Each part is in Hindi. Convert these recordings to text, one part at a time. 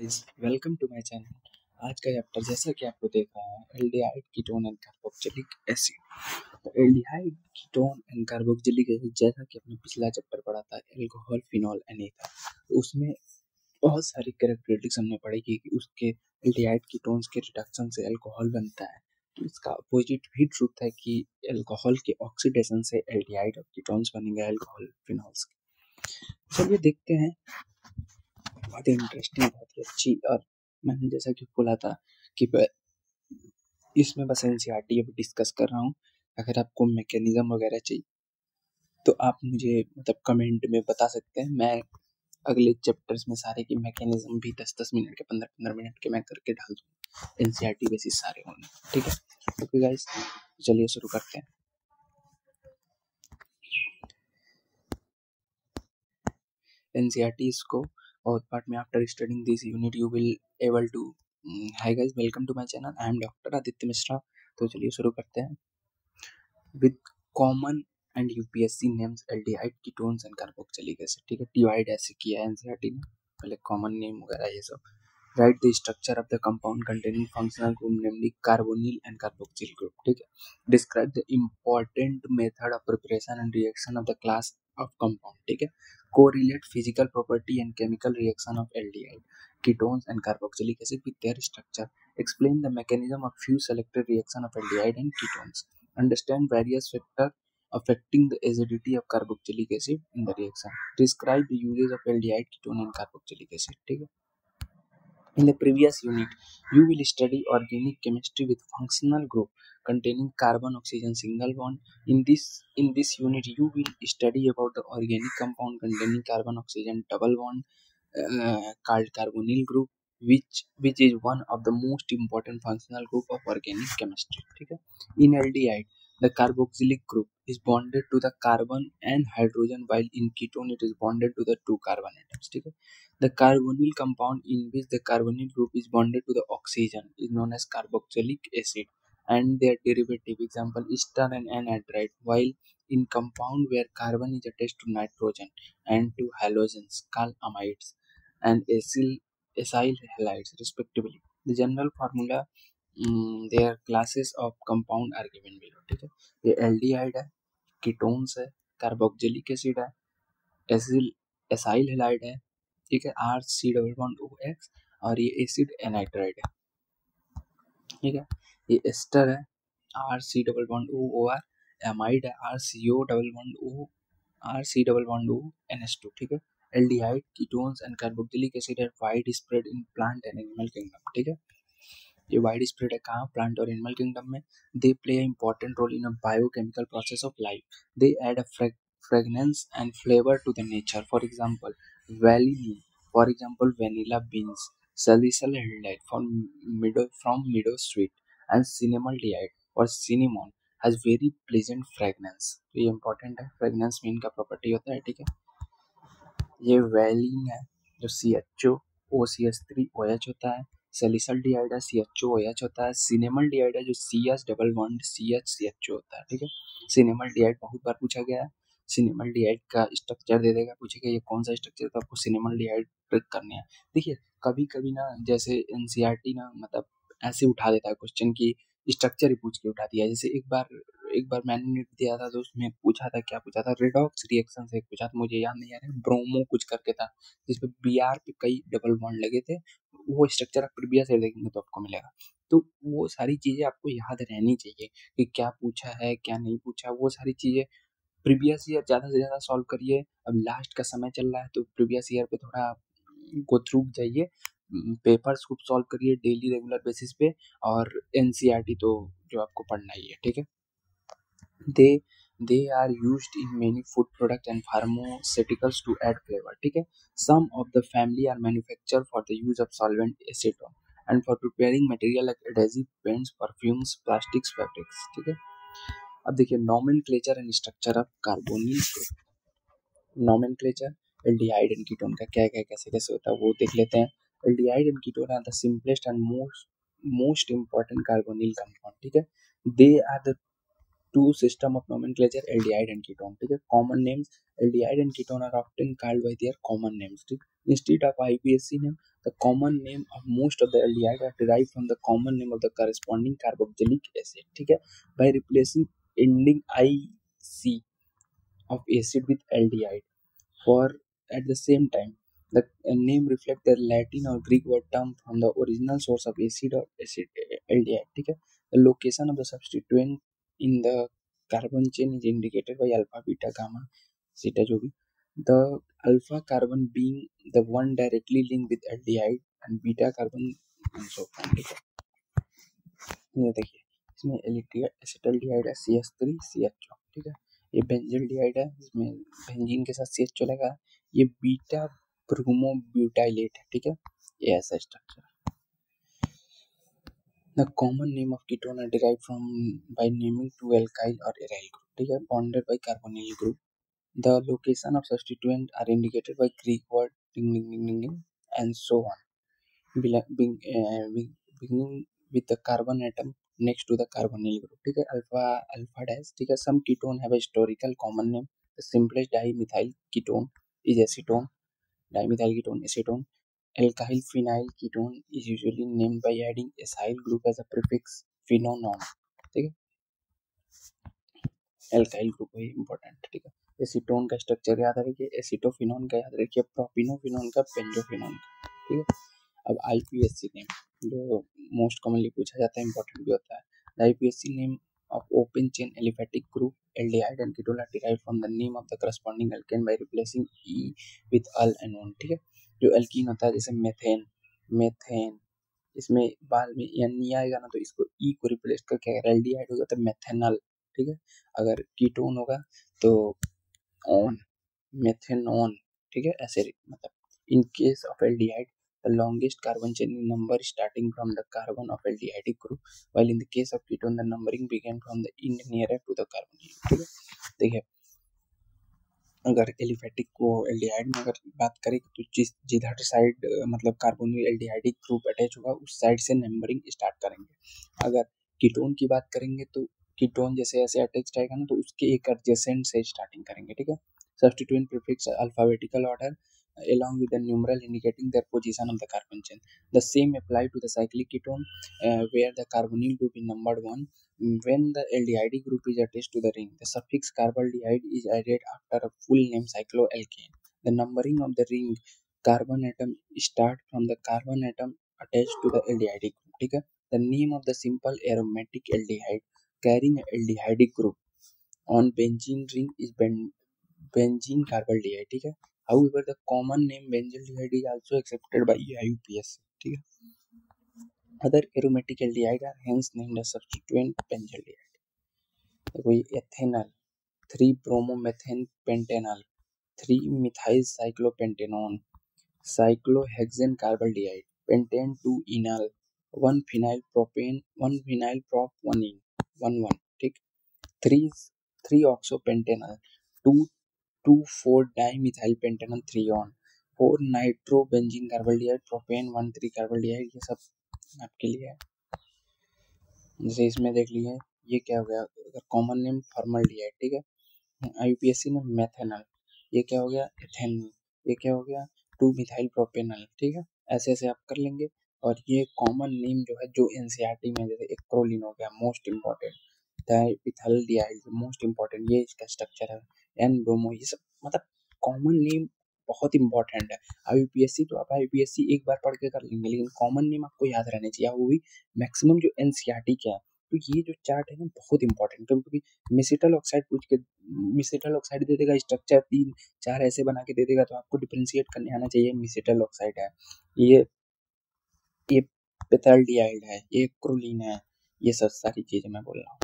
Guys, welcome to my channel. आज का चैप्टर जैसा कि आपको देख रहा है aldehyde ketone and carboxylic acid. तो aldehyde ketone and carboxylic acid जैसा कि आपने पिछला चैप्टर पढ़ा था अल्कोहल फिनॉल एंड ईथर, तो उसमें बहुत सारी कैरेक्टरिस्टिक्स हमने पढ़ी कि उसके एल्डिहाइड कीटोन्स के रिडक्शन से अल्कोहल बनता है। तो इसका अपोजिट भी ट्रूथ है कि अल्कोहल के ऑक्सीडेशन से एल्डिहाइड कीटोन्स बनेंगे अल्कोहल फिनॉल्स। चलिए देखते हैं। बहुत ही इंटरेस्टिंग, बहुत ही अच्छी। और मैंने जैसा कि बोला था कि इसमें बस एनसीईआरटी अभी डिस्कस कर रहा हूँ। अगर आपको मैकेनिज्म वगैरह चाहिए तो आप मुझे कमेंट में बता सकते हैं। मैं अगले चैप्टर्स में सारे की मैकेनिज्म भी 10-10 मिनट के 15-15 मिनट के मैं करके डाल दूँ। एनसीईआरटी बेसिस सारे होंगे, ठीक है। ओके गाइस, चलिए शुरू करते हैं। एनसीईआरटी इसको और पार्ट में after studying this unit you will able to. Hi guys, welcome to my channel. I am doctor Aditya Mishra. तो चलिए शुरू करते हैं with common and UPSC names aldehyde ketones and carboxylic acid. ठीक है, डिवाइड ऐसे किया है एनसीईआरटी ने, पहले कॉमन नेम वगैरह ये सब। Right the structure of the compound containing functional group namely carbonyl and carboxyl group. ठीक है, describe the important method of preparation and reaction of the class of compound. ठीक है, correlate physical property and chemical reaction of aldehyde ketones and carboxylic acid with their structure. Explain the mechanism of few selected reaction of aldehyde and ketones. Understand various factors affecting the acidity of carboxylic acid in the reaction. Describe the uses of aldehyde, ketone and carboxylic acid. ठीक है, in the previous unit you will study organic chemistry with functional group containing carbon oxygen single bond. In this unit you will study about the organic compound containing carbon oxygen double bond, called carbonyl group, which is one of the most important functional group of organic chemistry. ठीक है, in aldehyde the carboxylic group is bonded to the carbon and hydrogen, while in ketone it is bonded to the two carbon atoms. ठीक है, the carbonyl compound in which the carbonyl group is bonded to the oxygen is known as carboxylic acid and their derivative example ester and anhydride, while in compound where carbon is attached to nitrogen and to halogens called amides and acyl halides respectively. The general formula, their classes of compound are given below. ठीक है, ये एल्डिहाइड है, कीटोन्स है, कार्बोक्सिलिक एसिड है, एसाइल हेलाइड है, ठीक है, RC डबल बॉन्ड OX, और ये एसिड एनाइड्राइड है। ठीक है, ये एस्टर है, RC double bond OOR, amide है, RC डबल बॉन्ड ONH2। ठीक है, aldehyde, ketones and carboxylic acid है wide spread in plant and animal kingdom. ठीक है, ये वाइड स्प्रेड है कहाँ, प्लांट और एनिमल किंगडम में। They play a important role in a biochemical process of life. They add a fragrance and flavor to the nature. For example, vanillin, for example vanilla beans, salicylate from meadow sweet, and cinnamaldehyd or cinnamon has very pleasant fragrance. तो ये important है, fragrance में इनका property होता है। ठीक है, ये वैलिन है जो CHO OCH3OH होता है, सैलिसल्डिहाइड है CHOOH होता है, सिनेमल्डिहाइड है जो CS डबल बॉन्ड CH होता है। ठीक है, सिनेमल्डिहाइड बहुत बार पूछा गया है। सिनेमल्डिहाइड का स्ट्रक्चर दे देगा, पूछेगा ये कौन सा स्ट्रक्चर, तो आपको सिनेमल्डिहाइड ट्रिक करने हैं। देखिए कभी कभी ना जैसे एनसीईआरटी ना ऐसे उठा देता है क्वेश्चन की स्ट्रक्चर ही पूछ के उठा दिया। जैसे एक बार मैंने नेट दिया था तो उसमें पूछा था, क्या पूछा था, रेडॉक्स रिएक्शन से पूछा था, मुझे याद नहीं आ रहा है, ब्रोमो कुछ करके था जिसपे Br पे कई डबल बॉन्ड लगे थे। वो स्ट्रक्चर आप प्रीवियस ईयर देखेंगे तो आपको मिलेगा। तो वो सारी चीजें आपको याद रहनी चाहिए कि क्या पूछा है क्या नहीं पूछा। वो सारी चीजें प्रीवियस ईयर ज्यादा से ज्यादा सॉल्व करिए। अब लास्ट का समय चल रहा है तो प्रीवियस ईयर पे थोड़ा गो थ्रू जाइए, पेपर्स खूब सॉल्व करिए डेली रेगुलर बेसिस पे, और एनसीईआरटी तो जो आपको पढ़ना ही है। ठीक है, they are used in many food products and pharmaceuticals to add flavor. ठीक है, some of the family are manufactured for the use of solvent acetone and for preparing material like adhesive paints, perfumes, plastics, fabrics. ठीक है, अब देखिए nomenclature and structure of carbonyl group. nomenclature, aldehyde and ketone का क्या क्या कैसे कैसे होता है वो देख लेते हैं। Aldehyde and ketone are the simplest and most important carbonyl compound. ठीक है, they are the two system of nomenclature aldehyde and ketone. ठीक है, common names aldehyde and ketone are often called by their common names. ठीक, instead of IUPAC name, the common name of most of the aldehyde are derived from the common name of the corresponding carboxylic acid. ठीक है, by replacing ending IC of acid with aldehyde for at the same time. The name reflects the Latin or Greek word term from the original source of acid or acid aldehyde. ठीक है, the location of the substituent in the carbon chain is indicated by alpha, beta, gamma, zeta जो भी. The alpha carbon being the one directly linked with aldehyde and beta carbon and so on. ठीक है, ये देखिए इसमें एसिटल्डिहाइड है CH3CHO. ठीक है, ये बेंजल्डिहाइड है, इसमें बेंजीन के साथ CH लगा, ये बीटा ब्रोमोब्यूटाइलेट है. ठीक है, ये ऐसा structure. The common name of ketone are derived from by naming two alkyl or aryl group. ठीक है, bonded by carbonyl group. The location of substituent are indicated by Greek word ding ding ding ding ding and so on. Beginning with the carbon atom next to the carbonyl group. ठीक है, alpha dash. ठीक है, some ketone have a historical common name. The simplest dimethyl ketone is acetone. Dimethyl ketone acetone. Alkyl phenyl ketone is usually named by adding acyl group as a prefix phenone. ठीक है, एल्काइल ग्रुप है इंपॉर्टेंट. ठीक है, एसीटोन का स्ट्रक्चर याद रखिए, एसीटोफिनोन का याद रखिए, प्रोपिनोफिनोन का, बेंजोफिनोन का. ठीक है, अब आईपीएससी नेम जो मोस्ट कॉमनली पूछा जाता है, इंपॉर्टेंट भी होता है. IPSC name of open chain aliphatic group aldehyde and ketone are derived from the name of the corresponding alkane by replacing e with al and on. ठीक है, जो एल्कीन होता है जैसे मेथेन, इसमें बाद में एन नहीं आएगा ना, तो इसको ई को रिप्लेस करके अगर एल्डिहाइड होगा तो मेथेनल. ठीक है, अगर कीटोन होगा तो ऑन, मेथेनॉन. ठीक है, ऐसे मतलब in case of aldehyde the longest carbon chain number starting from the carbon of aldehydic group, while in the case of ketone the numbering began from the end nearer to the carbon. ठीक है, देखिए अगर एलिफेटिक को एल्डिहाइड में अगर बात करें तो जिधर साइड मतलब कार्बोनिल एल्डिहाइडिक ग्रुप अटैच होगा उस साइड से नंबरिंग स्टार्ट करेंगे. अगर कीटोन की बात करेंगे तो कीटोन जैसे ऐसे अटैच रहेगा ना तो उसके एक एडजेसेंट से स्टार्टिंग करेंगे. ठीक है, substituent prefix alphabetical order along with the numeral indicating their position on the carbon chain. The same apply to the cyclic ketone where the carbonyl group is numbered 1. When the aldehyde group is attached to the ring, the suffix carbaldehyde is added after a full name cycloalkane. The numbering of the ring carbon atom start from the carbon atom attached to the aldehyde group. ठीक है, the name of the simple aromatic aldehyde carrying aldehyde group on benzene ring is benzene carbaldehyde. ठीक है, however the common name benzaldehyde is also accepted by IUPAC. ठीक है, other aromatic aldehyde are hence named as substituent benzaldehyde. देखो ये ethanol, 3-bromomethane pentanol, 3-methyl cyclopentanone, cyclohexane carbaldehyde, pentane 2-enol, 1-phenyl propane, 1-phenyl prop 1-ene, 1-1. ठीक, 3-oxopentanol, 2,4-dimethyl pentanol 3-on, 4-nitrobenzene carbaldehyde, propane 1,3 carbaldehyde. ये सब आपके लिए है. जैसे इसमें देख लीजिए ये क्या हो गया, अगर कॉमन नेम फॉर्मल्डिहाइड. ठीक है, आईयूपीएससी ने मेथेनॉल, ये क्या हो गया एथेनॉल, ये क्या हो गया 2-मिथाइल प्रोपेनॉल. ठीक है, ऐसे ऐसे आप कर लेंगे. और ये कॉमन नेम जो है जो एनसीईआरटी में जैसे एक्रोलिन हो गया मोस्ट इम्पॉर्टेंट, डाइमिथाइलडिहाइड मोस्ट इम्पॉर्टेंट, ये इसका स्ट्रक्चर है. एन ब्रोमो, ये सब मतलब कॉमन नेम बहुत इंपॉर्टेंट है. आईयूपीएससी तो आप आईयूपीएससी एक बार पढ़ के कर लेंगे, लेकिन कॉमन नेम आपको याद रहने चाहिए, वो भी मैक्सिमम जो एनसीईआरटी के हैं. तो ये जो चार्ट है ना बहुत इंपॉर्टेंट, क्योंकि मेसिटल ऑक्साइड पूछ के, मेसिटल ऑक्साइड दे देगा स्ट्रक्चर 3-4 ऐसे बना के दे देगा, तो आपको डिफरेंशिएट करने आना चाहिए मेसिटल ऑक्साइड है, ये पेथाल्डिहाइड है, ये एक्रोलीन है, ये सब सारी चीजें मैं बोल रहा हूँ.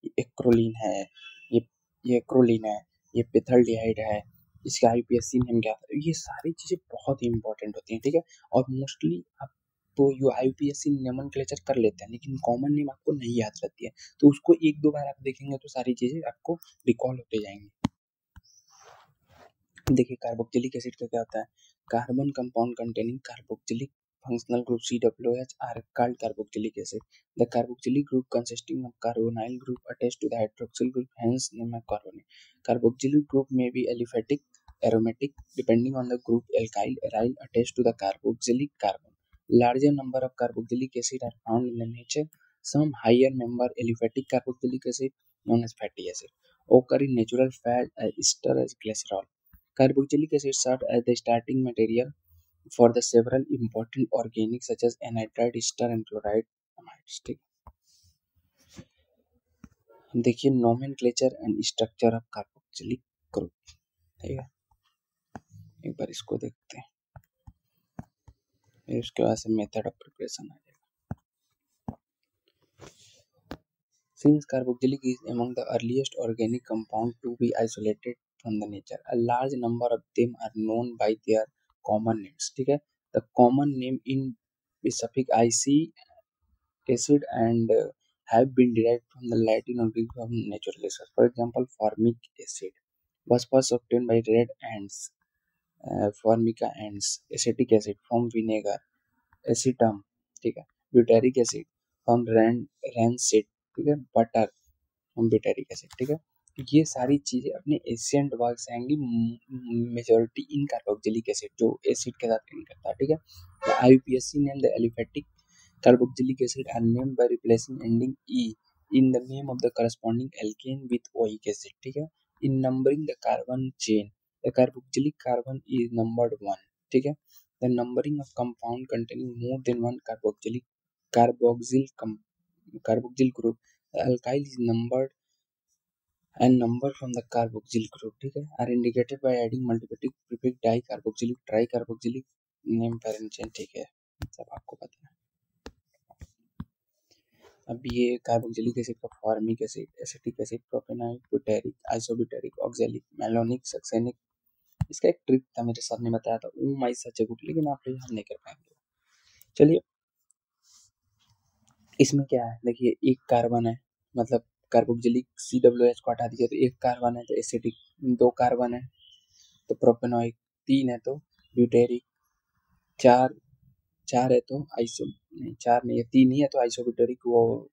ये एक्रोलीन है, ये एक्रोलीन है, ये पेथाल्डिहाइड है, इसका आईपीएससी नेम क्या है. ये सारी चीजें बहुत ही इंपॉर्टेंट होती हैं. ठीक है, और मोस्टली आप तो यू आईपीएससी नोमेनक्लेचर कर लेते हैं, लेकिन कॉमन नेम आपको नहीं याद रहती है, तो उसको 1-2 बार आप देखेंगे तो सारी चीजें आपको रिकॉल होते जाएंगी. देखिए कार्बोक्सिलिक एसिड का क्या होता है, carbon compound containing carboxylic functional group COOH are called carboxylic acid. The carboxylic group consisting of carbonyl group attached to the hydroxyl group, hence name of carbonyl. Carboxylic group may be aliphatic, aromatic, depending on the group alkyl, aryl attached to the carboxylic carbon. Larger number of carboxylic acid are found in the nature. Some higher member aliphatic carboxylic acid, known as fatty acid, occur in natural fat ester as glycerol. Carboxylic acid serves as the starting material for the several important organics such as anhydride ester and chloride amides. ठीक है, देखिए nomenclature and structure of carboxylic group. ठीक है, एक बार इसको देखते हैं, फिर उसके बाद से मेथड ऑफ प्रिपरेशन आ जाएगा। Since carboxylic is among the earliest organic compound to be isolated from the nature, a large number of them are known by their common names. ठीक है, the common name in specific IC acid and have been derived from the Latin or Greek from natural resource. For example, formic acid was first obtained by red ants, formica ants. Acetic acid from vinegar, एसिटम। ठीक है, ब्यूटेरिक एसिड फ्रॉम रैनसिड। ठीक है, बटर फ्रॉम ब्यूटेरिक एसिड। ठीक है, ये सारी चीजें अपने एशियंट वर्क से आएंगी, मेजोरिटी इन कार्बोक्सिलिक एसिड जो एसिड के साथ लिंक करता है। ठीक है, IUPAC name the aliphatic carboxylic acid are named by replacing ending E in the name of the corresponding alkane with oic acid. ठीक है, in numbering the carbon chain, the carboxylic carbon is numbered 1. ठीक है, the numbering of compound containing more than one carboxyl group, the alkyl is numbered and number from the carboxyl group, ठीक है, are indicated by adding multiplicative prefix dicarboxylic, tricarboxylic, name parent chain। ठीक है, सब आपको पता है। अब ये कार्बोक्सिलिक एसिड का formic acid, acetic acid, propanoic, butyric, isobutyric, oxalic, malonic, succinic. इसका एक ट्रिक था, मेरे सर ने बताया था, oh my such a good, लेकिन आप लोग हम नहीं कर पाएंगे। चलिए, इसमें क्या है, देखिए एक कार्बन है, मतलब कार्बोक्सिलिक COOH को हटा दीजिए तो एक कार्बन है, तो एसिटिक 2 कार्बन है, तो प्रोपेनॉइक 3 है, तो ब्यूटेरिक 4 4 है, तो आइसो नहीं 4 नहीं है, 3 ही है, तो आइसोब्यूटेरिक वो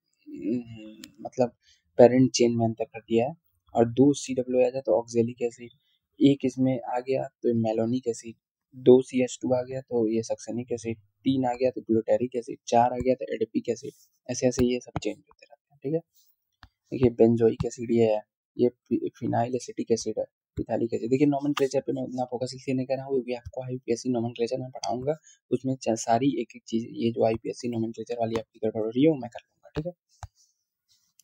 मतलब पेरेंट चेन में अंतर कर दिया है। और 2 COOH है तो ऑक्सैलिक एसिड, एक इसमें आ गया तो मेलोनिक एसिड, 2 CH2 आ गया तो ये सक्सेनिक एसिड, 3 आ गया तो ग्लूटेरिक एसिड, 4 आ गया तो एडिपिक एसिड। ऐसे ऐसे ये सब चेंज होते रहते हैं। ठीक है, देखिए बेंजोइक एसिड ये है, ये फिनाइल एसिटिक एसिड है, इथाइलिक एसिड। देखिए नोमेनक्लेचर पे मैं उतना फोकस इसलिए नहीं कर रहा हूँ क्योंकि आपको IUPAC नोमेनक्लेचर में पढ़ाऊंगा, उसमें सारी एक एक चीज, ये जो IUPAC नोमेनक्लेचर वाली आपकी गड़बड़ हो रही है वो मैं कर लूंगा। ठीक है,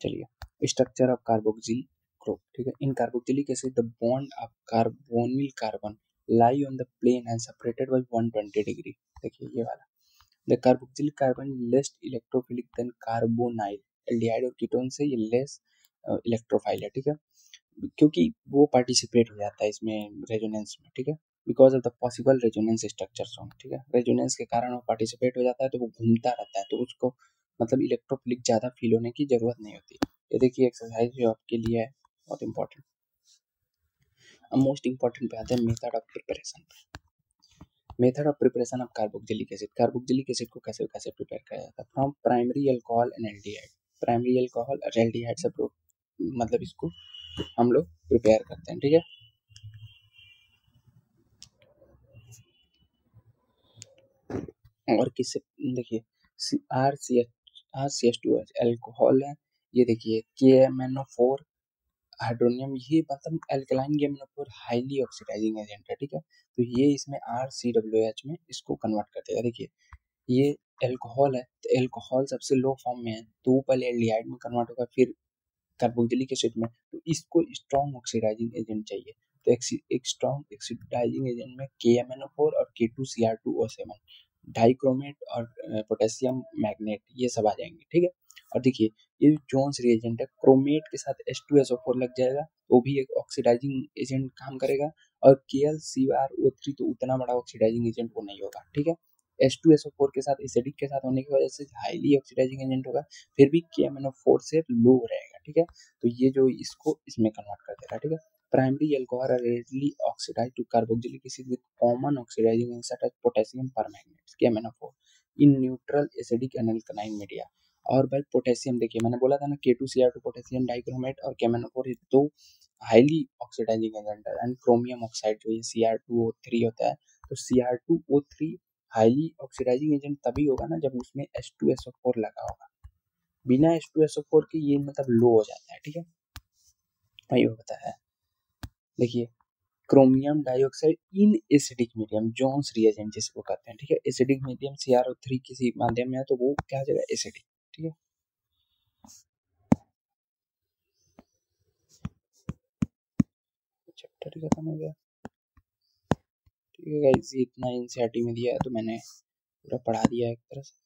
चलिए स्ट्रक्चर ऑफ कार्बोक्सिल ग्रुप। ठीक है, in carboxylic acid the bond of carbonyl carbon lie on the plane and separated by 120 degree. देखिए ये वाला, the carboxylic carbon less electrophilic than carbonyl, aldehyde और कीटोन से ये लेस इलेक्ट्रोफाइल है। ठीक है, क्योंकि वो पार्टिसिपेट हो जाता है इसमें रेजोनेंस में। ठीक है, because of the possible resonance structures on. ठीक है, रेजोनेंस के कारण वो पार्टिसिपेट हो जाता है, तो वो घूमता रहता है, तो उसको मतलब इलेक्ट्रोफिलिक ज्यादा फील होने की जरूरत नहीं होती। ये देखिए एक्सरसाइज जो आपके लिए है बहुत इंपॉर्टेंट। अब मोस्ट इंपॉर्टेंट पे आते हैं method of preparation. Method of preparation of carboxylic acid. Carboxylic acid को कैसे कैसे प्रिपेयर किया जाता है, from primary alcohol and aldehyde. Primary alcohol और एल्डिहाइड से मतलब इसको हम लोग प्रिपेयर करते हैं। ठीक है, और किससे, देखिए RCH2H अल्कोहल है, ये देखिए KMnO4 हाइड्रोनियम, ये मतलब अल्कलाइन गेमिनोफोर हाईली ऑक्सीडाइजिंग एजेंट है। ठीक है, तो ये इसमें RCOOH में इसको कन्वर्ट कर देगा। देखिए ये अल्कोहल है, तो अल्कोहल सबसे लो फॉर्म में है, तो वो पहले एल्डिहाइड में कन्वर्ट होगा, फिर कार्बोक्सिलिक एसिड में, तो इसको स्ट्रॉन्ग ऑक्सीडाइजिंग एजेंट चाहिए। तो एक स्ट्रॉन्ग ऑक्सीडाइजिंग एजेंट में KMnO4 और K2Cr2O7, डाइक्रोमेट और पोटेशियम मैग्नेट, ये सब आ जाएंगे। ठीक है, और देखिए ये जोन्स रिएजेंट है, क्रोमेट के साथ H2SO4 लग जाएगा, वो भी एक ऑक्सीडाइजिंग एजेंट काम करेगा, और KlCrO3 तो उतना बड़ा ऑक्सीडाइजिंग एजेंट वो नहीं होगा। ठीक है, H2SO4 के साथ एसिडिक के साथ होने की वजह से हाईली ऑक्सीडाइजिंग एजेंट होगा, फिर भी KMnO4 से लो रहेगा। ठीक है, तो ये जो इसको इसमें कन्वर्ट कर देगा। ठीक है, primary alcohol are readily oxidized to carboxylic acid with common oxidizing agent such as potassium permanganate KMnO4, in neutral acidic alkaline media. और भाई पोटेशियम, देखिए मैंने बोला था ना K2Cr2 पोटेशियम डाइक्रोमेट और KMnO4 ये दो हाईली ऑक्सीडाइजिंग एजेंट है। एंड क्रोमियम ऑक्साइड जो ये Cr2O3 होता है, तो Cr2O3 हाईली ऑक्सीडाइजिंग एजेंट तभी होगा ना जब उसमें H2SO4 लगा होगा। बिना H2SO4 के ये मतलब लो हो जाता है, ठीक है, वही होता है। देखिए chromium dioxide in acidic medium, Jones reagent जिसको कहते हैं, ठीक है, एसिडिक मीडियम CrO3 किसी माध्यम में है तो वो क्या हो जाएगा, एसिडिक, ठीक है। चैप्टर ही खत्म हो गया, ठीक है गाइस, इतना एनसीईआरटी में दिया है तो मैंने पूरा पढ़ा दिया है एक तरह से।